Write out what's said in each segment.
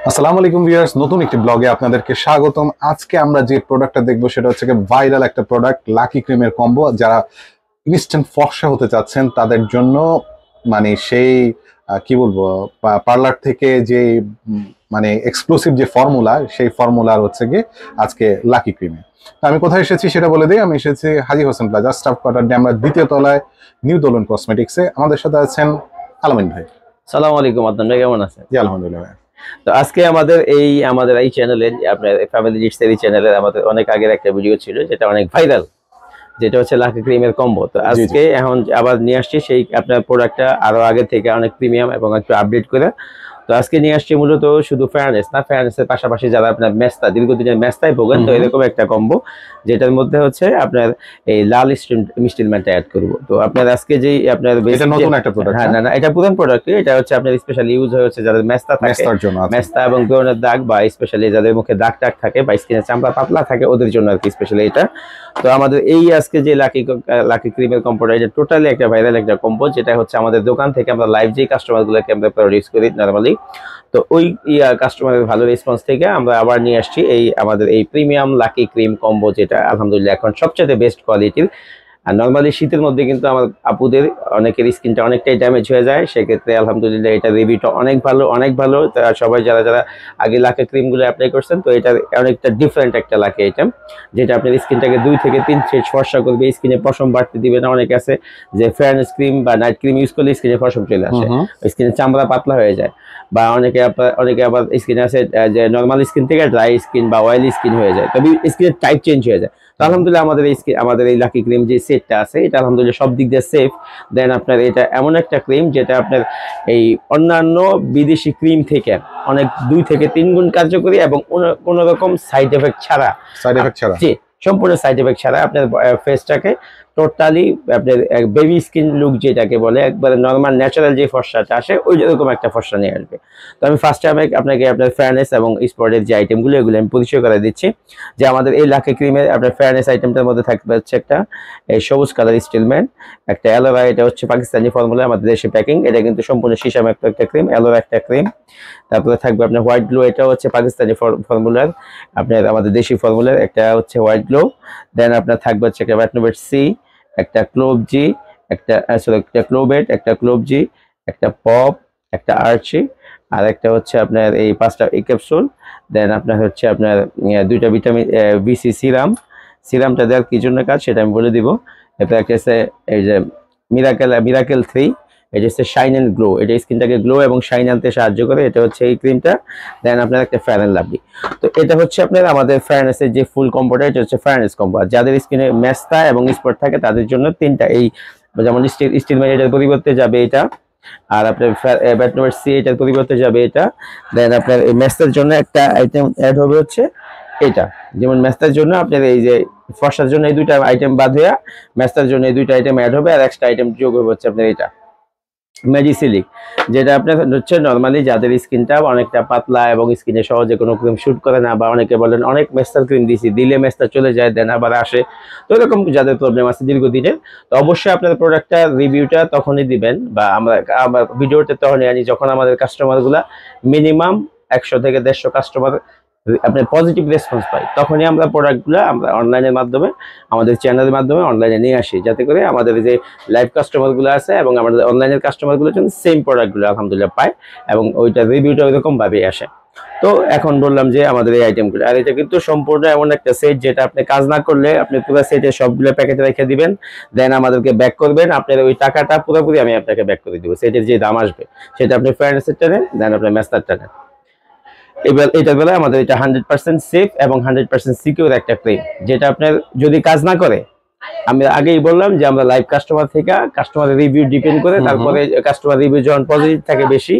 আসসালামু আলাইকুম ভিউয়ার্স, নতুন একটি ব্লগে আপনাদেরকে স্বাগতম। আজকে আমরা যে প্রোডাক্টটা দেখবো সেটা হচ্ছে ভাইরাল একটা প্রোডাক্ট, লাকি ক্রিমের কম্বো। যারা ইনস্ট্যান্ট ফর্সা হতে চাচ্ছেন তাদের জন্য মানে সেই কি বলবো, পার্লার থেকে যে মানে এক্সক্লুসিভ যে ফর্মুলা, সেই ফর্মুলার হচ্ছে গিয়ে আজকে লাকি ক্রিমে। তো আমি কোথায় এসেছি সেটা বলে দিই। আমি এসেছি হাজী Hossain plaza, staff quarter Demra দ্বিতীয় তলায়, নিউ দোলন কসমেটিক্সে। আমাদের সাথে আছেন আলামিন ভাই। সালাম আলাইকুম, আপনারা কেমন আছেন? জি আলহামদুলিল্লাহ। তো আজকে আমাদের এই চ্যানেলে, আপনার ফ্যামিলি ডিটস এই চ্যানেলে আমাদের অনেক আগের একটা ভিডিও ছিল যেটা অনেক ভাইরাল, যেটা হচ্ছে লাকি ক্রিমের কম্বো। তো আজকে এখন আবার নিয়ে আসছি সেই আপনার প্রোডাক্টটা আরো আগে থেকে অনেক প্রিমিয়াম এবং একটু আপডেট করে। তো আজকে নিয়ে আসছি মূলত শুধু ফেয়ারনেস না, ফেয়ারনেসের পাশাপাশি যারা আপনার মেস্তা, দীর্ঘদিনের মেস্তায় ভোগেন, তো এরকম একটা কম্বো যেটার মধ্যে হচ্ছে আপনার এই লাল মিস্টিলমেন্টটা অ্যাড করবো। তো আপনার আজকে যেই আপনার নতুন একটা প্রোডাক্ট, হ্যাঁ না এটা পুরান প্রোডাক্ট, এটা হচ্ছে আপনার স্পেশালি ইউজ হচ্ছে যাদের মেস্তা থাকে, মেস্তা এবং ব্রণের দাগ, বা স্পেশালি যাদের মুখে দাগ টাগ থাকে বা স্কিনের চামড়া পাতলা থাকে ওদের জন্য আর কি স্পেশালি এটা। তো আমাদের এই আজকে যে লাকি ক্রিমের কম্বোটা, এটা টোটালি একটা ভাইরাল একটা কম্বো, যেটা হচ্ছে আমাদের দোকান থেকে আমরা লাইভ যে কাস্টমার গুলোকে আমরা প্রডিউস করি নরমালি। তো ওই কাস্টমারের ভালো রেসপন্স থেকে আমরা আবার নিয়ে আসছি এই আমাদের এই প্রিমিয়াম লাকি ক্রিম কম্বো, যেটা আলহামদুলিল্লাহ এখন সবচেয়ে বেস্ট কোয়ালিটির। আর নর্মালি শীতের মধ্যে কিন্তু আমার আপুদের অনেকের স্কিনটা অনেকটাই ড্যামেজ হয়ে যায়, সেক্ষেত্রে আলহামদুলিল্লাহ এটা রিভিউটা অনেক ভালো। সবাই যারা আগে লাকি ক্রিমগুলো অ্যাপ্লাই করছেন, তো এটা অনেকটা ডিফারেন্ট একটা লাকি আইটেম, যেটা আপনার স্কিনটাকে 2 থেকে 3 শেড ফর্সা করবে, স্কিনে পশম বাড়তে দিবে না। অনেকে আছে যে ফেয়ারনেস ক্রিম বা নাইট ক্রিম ইউজ করলে স্কিনে পশম চলে আসে, স্কিনে চামড়া পাতলা হয়ে যায়, বা অনেকে আবার স্কিনে আছে যে নর্মাল স্কিন থেকে ড্রাই স্কিন বা অয়েলি স্কিন হয়ে যায়, তবে স্কিনের টাইপ চেঞ্জ হয়ে যায়। তো আলহামদুলিল্লাহ আমাদের এই লাকি ক্রিম যে সেটটা আছে, এটা আলহামদুলিল্লাহ সব দিক দিয়ে সেফ। দেন আপনার এটা এমন একটা ক্রিম যেটা আপনার এই অন্যান্য বিদেশি ক্রিম থেকে অনেক 2 থেকে 3 গুণ কার্যকরী, এবং কোনো রকম সাইড এফেক্ট ছাড়া জি সম্পূর্ণ সাইড এফেক্ট ছাড়া আপনার ফেসটাকে টোটালি আপনার বেবি স্কিন লুক যেটাকে বলে, একবারে নর্মাল ন্যাচারাল যে ফর্সাটা আসে ওই রকম একটা ফর্সা নিয়ে আসবে। তো আমি ফার্স্টে আপনাকে আপনার ফেয়ারনেস এবং স্পটের যে আইটেমগুলো এগুলো আমি পরিচয় করে দিচ্ছি। যে আমাদের এই লাকি ক্রিমের আপনার ফেয়ারনেস আইটেমটার মধ্যে থাকবে হচ্ছে একটা এই সবুজ কালার স্টিলম্যান, একটা অ্যালোভেরা, এটা হচ্ছে পাকিস্তানি ফর্মুলা, আমাদের দেশে প্যাকিং, এটা কিন্তু সম্পূর্ণ সীসাম একটা ক্রিম, অ্যালোভেরা একটা ক্রিম। তারপরে থাকবে আপনার হোয়াইট গ্লো, এটা হচ্ছে পাকিস্তানি ফর্মুলার, আপনার আমাদের দেশি ফর্মুলার একটা হচ্ছে হোয়াইট গ্লো। দেন আপনার থাকবে হচ্ছে একটা ব্যাটনোবেট সি, একটা ক্লোভ জি, একটা ক্লোবেট, একটা ক্লোভ জি, একটা পপ, একটা আর্চি, আর একটা হচ্ছে আপনার এই 5টা এই ক্যাপসুল। দেন আপনার হচ্ছে আপনার 2টা ভিটামিন বিসি সিরামটা দেওয়ার কি জন্য কাজ সেটা আমি বলে দিব। এরপর একটা হচ্ছে এই যে মিরাকেল 3, এটা হচ্ছে শাইন অ্যান্ড গ্লো, এটা স্কিনটাকে গ্লো এবং শাইন আনতে সাহায্য করে, এটা হচ্ছে এই ক্রিমটা। দেন আপনার একটা ফেয়ার অ্যান্ড লাভলি। তো এটা হচ্ছে আপনার আমাদের ফেয়ারনেসের যে ফুল কম্বোটা, এটা হচ্ছে ফেয়ারনেস কম্বো। আর যাদের স্কিনে মেস্তা এবং স্পট থাকে তাদের জন্য 3টা এই, যেমন স্টিল এটার পরিবর্তে যাবে এটা, আর আপনার ব্যাটনোবেট সি এটার পরিবর্তে যাবে এটা। দেন আপনার এই মেস্তার জন্য একটা আইটেম অ্যাড হবে হচ্ছে এটা, যেমন মেস্তার জন্য আপনার এই যে ফর্সার জন্য এই 2টা আইটেম বাদ হয়ে মেস্তার জন্য এই 2টা আইটেম অ্যাড হবে, আর এক্সট্রা আইটেম যোগ হবে হচ্ছে আপনার এটা ম্যাজিসিলিক, যেটা আপনার হচ্ছে নর্মালি যাদের স্কিনটা অনেকটা পাতলা এবং স্কিনে সহজে কোনো ক্রিম শুট করে না, বা অনেকে বলেন অনেক মেস্তার ক্রিম দিলে মেস্তা চলে যায়, দেন আবার আসে, তো এরকম যাদের প্রবলেম আছে দীর্ঘদিনের, তো অবশ্যই আপনার প্রোডাক্টটা রিভিউটা তখনই দিবেন, বা আমরা ভিডিওতে তখনই আনি যখন আমাদের কাস্টমারগুলা মিনিমাম 100 থেকে 150 কাস্টমার আপনার পজিটিভ রেসপন্স পাই, তখনই আমরা প্রোডাক্টগুলো আমরা অনলাইনের মাধ্যমে, আমাদের চ্যানেলের মাধ্যমে অনলাইনে নিয়ে আসি, যাতে করে আমাদের যে লাইভ কাস্টমারগুলো আছে এবং আমাদের অনলাইনের কাস্টমারগুলোর জন্য সেম প্রোডাক্টগুলো আলহামদুলিল্লাহ পায়, এবং ওইটা রিভিউটা ওইরকম ভাবেই আসে। তো এখন বললাম যে আমাদের এই আইটেমগুলো, আর এটা কিন্তু সম্পূর্ণ এমন একটা সেট যেটা আপনি কাজ না করলে আপনি পুরো সেটের সবগুলো প্যাকেটে রেখে দিবেন, দেন আমাদেরকে ব্যাক করবেন, আপনার ওই টাকাটা পুরোপুরি আমি আপনাকে ব্যাক করে দিব। সেটের যে দাম আসবে সেটা আপনি ফেয়ারনেসের টানেন, দেন আপনার মেস্তার টানেন। এবার এটার বেলায় আমাদের এটা 100% সেফ এবং 100% সিকিউর একটা ক্রিম, যেটা আপনার যদি কাজ না করে, আমি আগেই বললাম যে আমরা লাইভ কাস্টমার থেকে কাস্টমারের রিভিউ ডিপেন্ড করে, তারপরে কাস্টমার রিভিউ যখন পজিটিভ থাকে বেশি,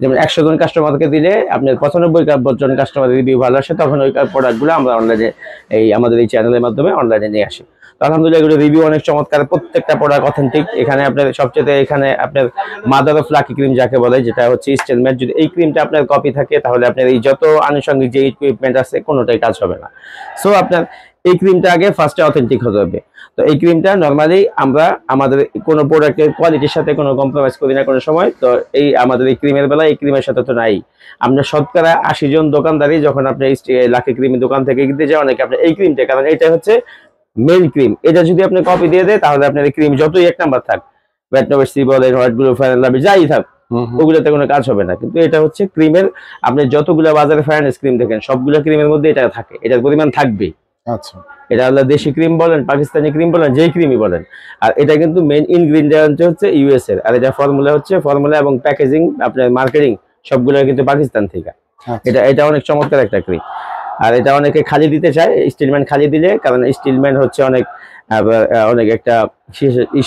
যেমন 100 জন কাস্টমারকে দিলে আপনার 95 জন কাস্টমার রিভিউ ভালো আসে, তখন ওই প্রোডাক্টগুলো আমরা অনলাইনে আমাদের এই চ্যানেলের মাধ্যমে অনলাইনে নিয়ে আসি। তো আলহামদুলিল্লাহ এগুলো রিভিউ অনেক চমৎকার, প্রত্যেকটা প্রোডাক্ট অথেন্টিক। এখানে আপনার সবচেয়ে এখানে আপনার মাদার অফ লাকি ক্রিম যাকে বলে, যেটা হচ্ছে স্টেলমেট, যদি এই ক্রিমটা আপনার কপি থাকে তাহলে আপনার এই যত আনুষঙ্গিক যে ইকুইপমেন্ট আছে কোনোটাই কাজ হবে না। সো আপনার এই ক্রিমটা আগে ফার্স্টে অথেন্টিক হতে হবে। তো এই ক্রিমটা নর্মালি আমরা আমাদের কোনো প্রোডাক্টের কোয়ালিটির সাথে কোনো কম্প্রোমাইজ করি না কোনো সময়। তো এই আমাদের এই ক্রিমের বেলা এই ক্রিমের সাথে তো নাই। আমরা শতকরা 80 জন দোকানদারই যখন আপনি লাকি ক্রিমের দোকান থেকে কিনতে যান অনেকে আপনি এই ক্রিমটা, কারণ এটা হচ্ছে মেইন ক্রিম, এটা যদি আপনি কপি দিয়ে দেয় তাহলে আপনার এই ক্রিম যতই 1 নাম্বার থাক, ভেটনোভেট সি বলেন, হোয়াইট গ্লো, ফেয়ার লাভলি যাই থাক, ওগুলোতে কোনো কাজ হবে না। কিন্তু এটা হচ্ছে ক্রিমের, আপনি যতগুলো বাজারে ফেয়ারনেস ক্রিম দেখেন সবগুলো ক্রিমের মধ্যে এটা থাকে, এটার পরিমাণ থাকবে। আচ্ছা, এটা হলো দেশি ক্রিম বলেন, পাকিস্তানি ক্রিম বলেন, যেই ক্রিমই বলেন। আর এটা কিন্তু মেইন ইনগ্রিডিয়েন্ট হচ্ছে ইউএস এর, আর এটা ফর্মুলা এবং প্যাকেজিং আপনার মার্কেটিং সবগুলো কিন্তু পাকিস্তান থেকে। এটা অনেক চমৎকার একটা ক্রিম। আর এটা অনেকে খালি দিতে চায়, স্টিলম্যান খালি দিলে, কারণ স্টিলম্যান হচ্ছে অনেক একটা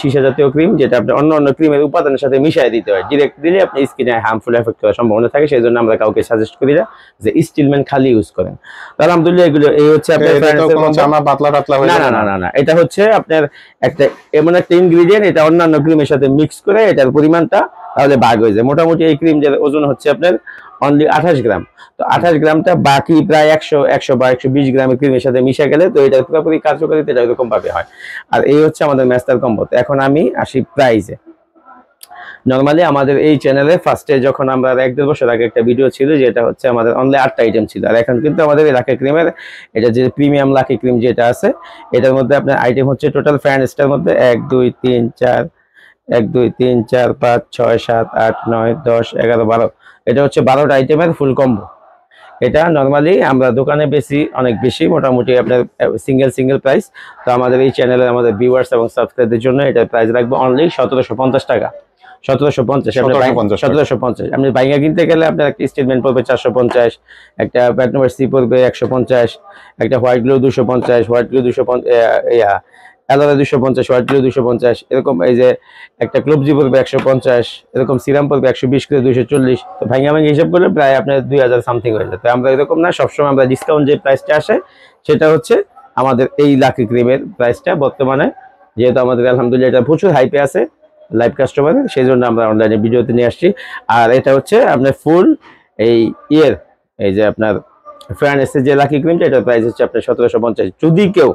সীসা জাতীয় ক্রিম, যেটা আপনি অন্য ক্রিমের উপাদানের সাথে মিশিয়ে দিতে হয়। ডিরেক্ট দিলে আপনি স্কিনে হার্মফুল এফেক্ট করার সম্ভাবনা থাকে, সেই জন্য আমরা কাউকে সাজেস্ট করি না যে স্টিলম্যান খালি ইউজ করেন। আলহামদুলিল্লাহ এগুলো এই হচ্ছে আপনার না, এটা হচ্ছে আপনার একটা এমন একটা ইনগ্রিডিয়েন্ট, এটা অন্যান্য ক্রিমের সাথে মিক্স করে এটার পরিমাণটা তাহলে ভাগ হয়ে যায়। মোটামুটি এই ক্রিম যার ওজন হচ্ছে আপনার অনলি 28 গ্রাম। তো 28 গ্রামটা বাকি প্রায় 100 বা 120 গ্রামের ক্রিমের সাথে মিশে গেলে তো এটা পুরোপুরি কার্যকারিতা এটা এরকম ভাবে হয়। আর এই হচ্ছে আমাদের ম্যাস্টার কম্বো। এখন আমি আসি প্রাইজে। নরমালি আমাদের এই চ্যানেলে ফার্স্টে যখন আমরা 1-1.5 বছর আগে একটা ভিডিও ছিল, যেটা হচ্ছে আমাদের অনলি 8টা আইটেম ছিল। আর এখন কিন্তু আমাদের এই লাকি ক্রিমের এটা যে প্রিমিয়াম লাকি ক্রিম যেটা আছে, এটার মধ্যে আপনার আইটেম হচ্ছে টোটাল ফ্যানস্টার মধ্যে 1 2 3 4 1 2 3 4 5 6 7 8 9 10 11 12, এটা হচ্ছে 12টা আইটেমের ফুল কম্বো। এটা নরমালি আমরা দোকানে অনেক বেশি, মোটামুটি আপনার সিঙ্গেল প্রাইস। তো আমাদের এই চ্যানেলে আমাদের ভিউয়ার্স এবং সাবস্ক্রাইবারদের জন্য এটার প্রাইস রাখবো অনলি 1750 টাকা। 1750 আপনি বাইঙ্গা কিনতে গেলে আপনার একটা স্টেটমেন্ট পড়বে 450, একটা ভেটনোভেট সি পড়বে 150, একটা white glow 250, white glow 250, Ellora 250, white glow 250, এরকম এই যে একটা ক্লোবজি পড়বে 150, এরকম সিরাম পড়বে 120 করে 240। তো ভাঙা হিসাব করলে প্রায় আপনার 2000 সামথিং হয়ে যায়। তো আমরা এরকম না, সবসময় আমরা ডিসকাউন্ট যে প্রাইসটা আসে সেটা হচ্ছে আমাদের এই লাকি ক্রিমের প্রাইসটা বর্তমানে, যেহেতু আমাদের আলহামদুলিল্লাহ এটা প্রচুর হাইপে আছে লাইভ কাস্টমার, সেই জন্য আমরা অনলাইনে ভিডিওতে নিয়ে আসছি। আর এটা হচ্ছে আপনার ফুল এই এই যে আপনার ফ্রেয়ারনেসের যে লাকি ক্রিমটা, এটার প্রাইস হচ্ছে আপনার 1750। যদি কেউ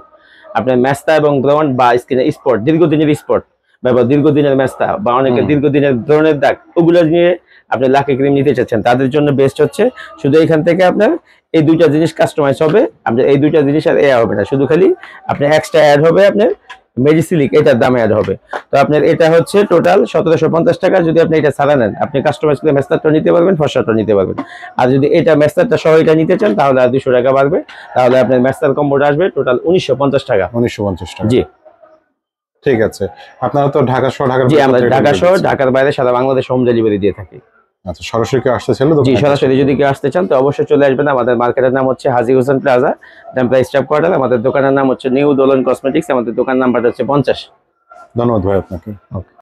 আপনার মেস্তা এবং ব্রণ বা স্কিনে স্পট, দীর্ঘদিনের স্পট বা দীর্ঘদিনের মেস্তা বা অনেকের দীর্ঘদিনের ব্রণের দাগ, ওগুলো নিয়ে আপনি লাকি ক্রিম নিতে চাচ্ছেন, তাদের জন্য বেস্ট হচ্ছে শুধু এখান থেকে আপনার এই দুইটা জিনিস কাস্টমাইজ হবে। আপনার এই দুইটা জিনিস আর হবে না, শুধু খালি আপনি এক্সট্রা অ্যাড হবে আপনার মেডিসিলিক, এটার দামে অ্যাড হবে। তো আপনার এটা হচ্ছে টোটাল 1750 টাকা। যদি আপনি এটা ছাড়া নেন, আপনি কাস্টমাইজ করে মেস্তারটা নিতে পারবেন, ফর্সাটা নিতে পারবেন। আর যদি এটা মেস্তারটা সহ এটা নিতে চান তাহলে আর 200 টাকা বাড়বে। তাহলে আপনার মেস্তার কম্বোটা আসবে টোটাল 1950 টাকা। 1950 টাকা, জি ঠিক আছে। আপনারা তো ঢাকা সহ ঢাকার বাইরে সারা বাংলাদেশ হোম ডেলিভারি দিয়ে থাকি। আচ্ছা, সরাসরি কেউ আসতে চাইলে? জি, সরাসরি যদি কেউ আসতে চান তো অবশ্যই চলে আসবেন। আমাদের মার্কেটের নাম হচ্ছে Haji Hossain plaza, temple staff quarter. আমাদের দোকানের নাম হচ্ছে নিউ দোলন কসমেটিক্স। আমাদের দোকান নাম্বারটা হচ্ছে 50। ধন্যবাদ ভাই আপনাকে।